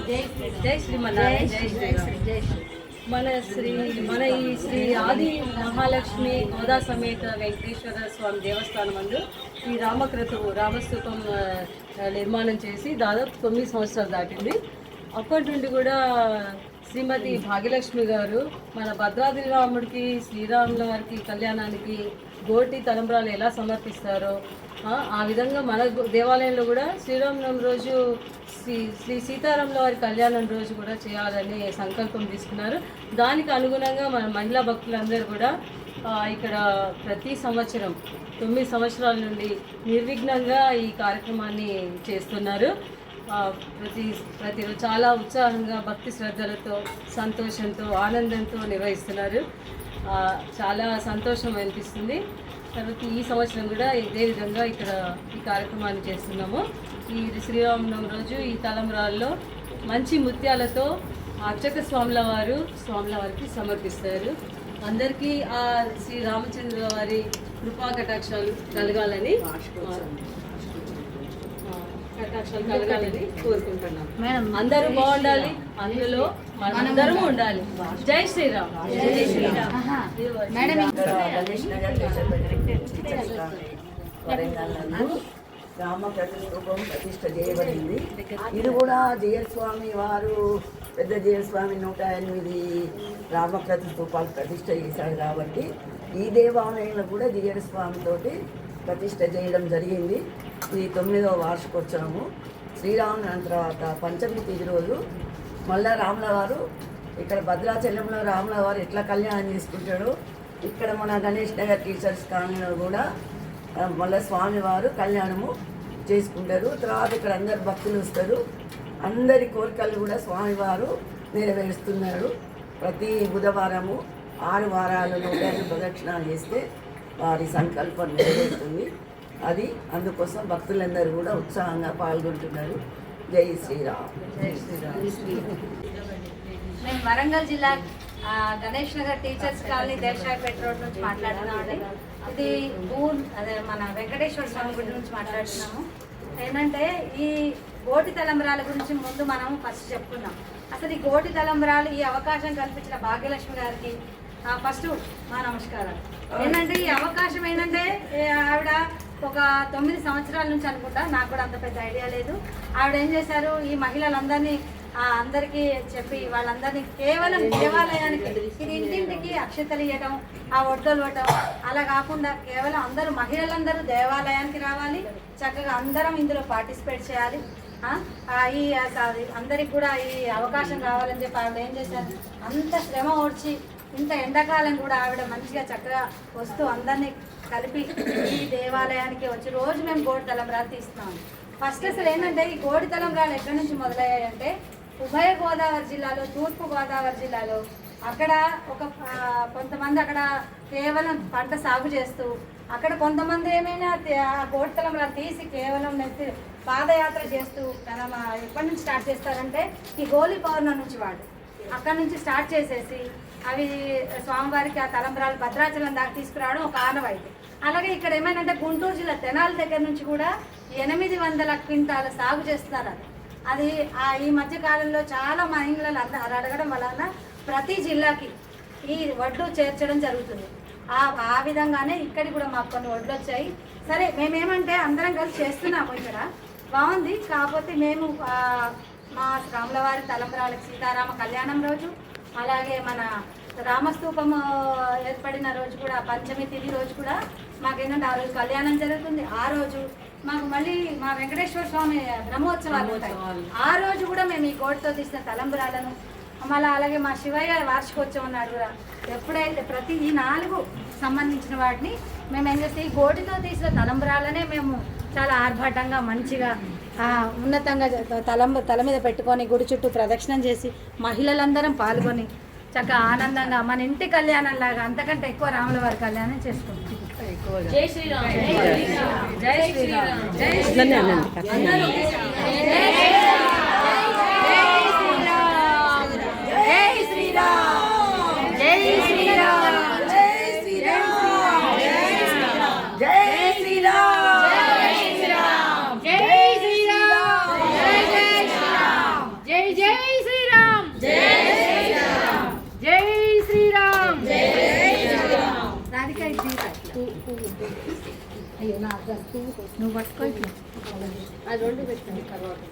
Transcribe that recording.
జై శ్రీమన్నారాయణ. జై శ్రీరామ్. మన ఈ శ్రీ ఆది మహాలక్ష్మి గోదా సమేత వెంకటేశ్వర స్వామి దేవస్థానం నందు ఈ రామక్రతువు రామస్తూపం నిర్మాణం చేసి దాదాపు 9 సంవత్సరాలు దాటింది. అప్పటి నుండి కూడా శ్రీమతి భాగ్యలక్ష్మి గారు మన భద్రాద్రి రాముడికి శ్రీరాముల వారికి కళ్యాణానికి గోటి తలంబ్రాలు ఎలా సమర్పిస్తారో ఆ విధంగా మన దేవాలయంలో కూడా శ్రీరామనవమి రోజు శ్రీ సీతారాముల వారి కళ్యాణం రోజు కూడా చేయాలని సంకల్పం తీసుకున్నారు. దానికి అనుగుణంగా మన మహిళా భక్తులందరూ కూడా ఇక్కడ ప్రతి సంవత్సరం 9 సంవత్సరాల నుండి నిర్విఘ్నంగా ఈ కార్యక్రమాన్ని చేస్తున్నారు. ప్రతిరోజు చాలా ఉత్సాహంగా భక్తి శ్రద్ధలతో సంతోషంతో ఆనందంతో నిర్వహిస్తున్నారు. చాలా సంతోషం అనిపిస్తుంది. తర్వాత ఈ సంవత్సరం కూడా ఇదే విధంగా ఇక్కడ ఈ కార్యక్రమాన్ని చేస్తున్నాము. ఈ శ్రీరామనవమి రోజు ఈ తలంబ్రాల్లో మంచి ముత్యాలతో అర్చక స్వాముల వారికి సమర్పిస్తారు. అందరికీ ఆ శ్రీ రామచంద్ర వారి కృపా కటాక్షాలు కలగాలని కోరుకుంటున్నాం. అందరూ బాగుండాలి, అందులో మనందరం ఉండాలి. జై శ్రీరామ్. జై శ్రీరామ్. రామప్రతిష్ఠూపం ప్రతిష్ఠ చేయబడింది. ఇది కూడా జయస్వామి వారు పెద్ద జయస్వామి 108 రామప్రతిష్ఠూపాలు ప్రతిష్ఠ చేశాడు కాబట్టి ఈ దేవాలయంలో కూడా జయస్వామితోటి ప్రతిష్ఠ చేయడం జరిగింది. ఇది 9వ వార్షికోత్సవము. శ్రీరామనవమి తర్వాత పంచమి తిథి రోజు మళ్ళా రాముల వారు ఇక్కడ భద్రాచలంలో రాముల వారు ఎట్లా కళ్యాణం చేసుకుంటాడో ఇక్కడ మన గణేష్ నగర్ టీచర్స్ కాలనీలో కూడా మళ్ళీ స్వామివారు కళ్యాణము చేసుకుంటారు. తర్వాత ఇక్కడ అందరు భక్తులు వస్తారు. అందరి కోరికలు కూడా స్వామివారు నెరవేరుస్తున్నారు. ప్రతి బుధవారము 6 వారాలు 105 ప్రదక్షిణాలు చేస్తే వారి సంకల్పం నెరవేరుతుంది. అది అందుకోసం భక్తులందరూ కూడా ఉత్సాహంగా పాల్గొంటున్నారు. జై శ్రీరామ్. జై శ్రీరామ్. మేము వరంగల్ జిల్లా Ganesh Nagar teachers colony Desaipeta road నుంచి మాట్లాడుతున్నామండి. ఇది అదే మన వెంకటేశ్వర స్వామి గుడి నుంచి మాట్లాడుతున్నాము. ఏంటంటే ఈ గోటి తలంబ్రాల గురించి ముందు మనం ఫస్ట్ చెప్పుకున్నాం. అసలు ఈ గోటి తలంబ్రాలు ఈ అవకాశం కల్పించిన భాగ్యలక్ష్మి గారికి ఫస్ట్ మా నమస్కారాలు. ఏంటంటే ఈ అవకాశం ఏంటంటే ఆవిడ ఒక 9 సంవత్సరాల నుంచి అనుకుంటా, నాకు కూడా అంత పెద్ద ఐడియా లేదు. ఆవిడ ఏం చేశారు, ఈ మహిళలందరినీ అందరికీ చెప్పి వాళ్ళందరినీ కేవలం దేవాలయానికి ఇది ఇంటింటికి అక్షతలు ఇవ్వటం, ఆ ఒడ్డలు ఇవ్వటం అలా కాకుండా కేవలం అందరూ మహిళలందరూ దేవాలయానికి రావాలి, చక్కగా అందరం ఇందులో పార్టిసిపేట్ చేయాలి. ఈ అందరికి కూడా ఈ అవకాశం కావాలని చెప్పి ఆవిడ ఏం చేశారు, అంత శ్రమ ఓడ్చి ఇంత ఎండాకాలం కూడా ఆవిడ మంచిగా చక్కగా వస్తూ అందరినీ కలిపి ఈ దేవాలయానికి వచ్చి రోజు మేము గోడి తలంబ్రాలు తీస్తున్నాము. ఫస్ట్ అసలు ఏంటంటే ఈ గోడి తలంబ్రాలు ఎక్కడి నుంచి మొదలయ్యాయంటే ఉభయ గోదావరి జిల్లాలో, తూర్పు గోదావరి జిల్లాలో అక్కడ కొంతమంది అక్కడ కేవలం పంట సాగు చేస్తూ అక్కడ కొంతమంది ఏమైనా గోడి తలంబ్రాలు తీసి కేవలం పాదయాత్ర చేస్తూ ఎప్పటి నుంచి స్టార్ట్ చేస్తారంటే ఈ గోలి పౌర్ణమి నుంచి వాడు అక్కడ నుంచి స్టార్ట్ చేసేసి అవి స్వామివారికి ఆ తలంబ్రాలు భద్రాచలం దాకా తీసుకురావడం ఒక ఆనవాయితీ. అలాగే ఇక్కడ ఏమైనా గుంటూరు జిల్లా తెనాలి దగ్గర నుంచి కూడా 800 క్వింటాల సాగు చేస్తున్నారు. అది ఈ మధ్య కాలంలో చాలా మహిళలు అడగడం వలన ప్రతి జిల్లాకి ఈ వడ్లు చేర్చడం జరుగుతుంది. ఆ విధంగానే ఇక్కడికి కూడా మాకు కొన్ని వడ్లు వచ్చాయి. సరే మేమేమంటే అందరం కలిసి చేస్తున్నాము, ఇక్కడ బాగుంది. కాకపోతే మేము మా రాములవారి తలంబ్రాలకు సీతారామ కళ్యాణం రోజు, అలాగే మన రామస్తూపము ఏర్పడిన రోజు కూడా పంచమి తిథి రోజు కూడా మాకేంటంటే ఆ రోజు కళ్యాణం జరుగుతుంది. ఆ రోజు మాకు మళ్ళీ మా వెంకటేశ్వర స్వామి బ్రహ్మోత్సవాలు ఉంటాయి. ఆ రోజు కూడా మేము ఈ గోటితో తీసిన తలంబ్రాలను మళ్ళీ అలాగే మా శివయ్య వార్షికోత్సవం నాడు కూడా ఎప్పుడైతే ప్రతి ఈ 4 సంబంధించిన వాటిని మేము ఏం చేస్తే ఈ గోటితో తీసిన తలంబ్రాలనే మేము చాలా ఆర్భాటంగా మంచిగా ఉన్నతంగా తల మీద పెట్టుకొని గుడి చుట్టూ ప్రదక్షిణం చేసి మహిళలందరం పాల్గొని చక్కగా ఆనందంగా మన ఇంటి కళ్యాణం లాగా అంతకంటే ఎక్కువ రాముల వారి కళ్యాణం చేసుకుంటాం. జై శ్రీరామ్. జై శ్రీరామ్. జై శ్రీరామ్. జై అది 2 పెట్టండి తర్వాత